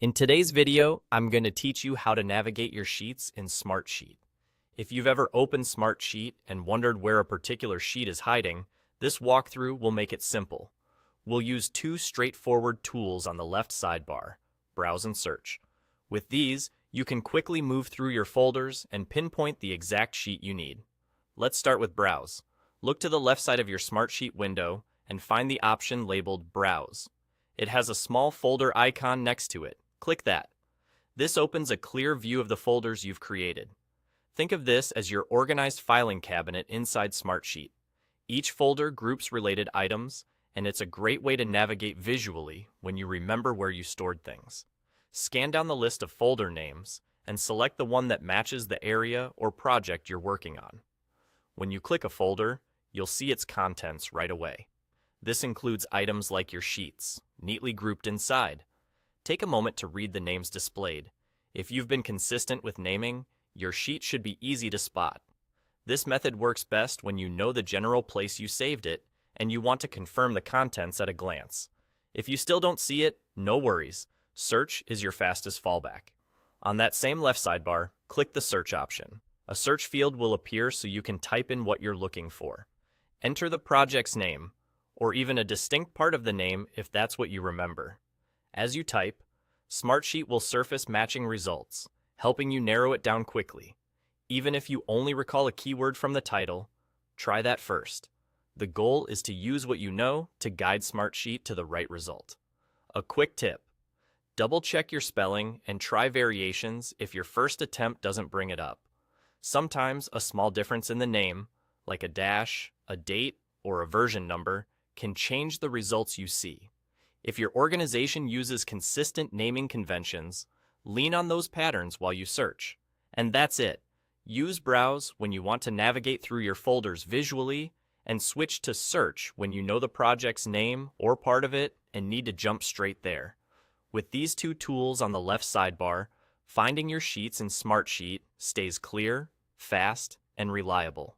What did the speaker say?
In today's video, I'm going to teach you how to navigate your sheets in Smartsheet. If you've ever opened Smartsheet and wondered where a particular sheet is hiding, this walkthrough will make it simple. We'll use two straightforward tools on the left sidebar, Browse and Search. With these, you can quickly move through your folders and pinpoint the exact sheet you need. Let's start with Browse. Look to the left side of your Smartsheet window and find the option labeled Browse. It has a small folder icon next to it. Click that. This opens a clear view of the folders you've created. Think of this as your organized filing cabinet inside Smartsheet. Each folder groups related items, and it's a great way to navigate visually when you remember where you stored things. Scan down the list of folder names and select the one that matches the area or project you're working on. When you click a folder, you'll see its contents right away. This includes items like your sheets, neatly grouped inside. Take a moment to read the names displayed. If you've been consistent with naming, your sheet should be easy to spot. This method works best when you know the general place you saved it and you want to confirm the contents at a glance. If you still don't see it, no worries. Search is your fastest fallback. On that same left sidebar, click the Search option. A search field will appear so you can type in what you're looking for. Enter the project's name, or even a distinct part of the name if that's what you remember. As you type, Smartsheet will surface matching results, helping you narrow it down quickly. Even if you only recall a keyword from the title, try that first. The goal is to use what you know to guide Smartsheet to the right result. A quick tip: double-check your spelling and try variations if your first attempt doesn't bring it up. Sometimes a small difference in the name, like a dash, a date, or a version number, can change the results you see. If your organization uses consistent naming conventions, lean on those patterns while you search. And that's it. Use Browse when you want to navigate through your folders visually, and switch to Search when you know the project's name or part of it and need to jump straight there. With these two tools on the left sidebar, finding your sheets in Smartsheet stays clear, fast, and reliable.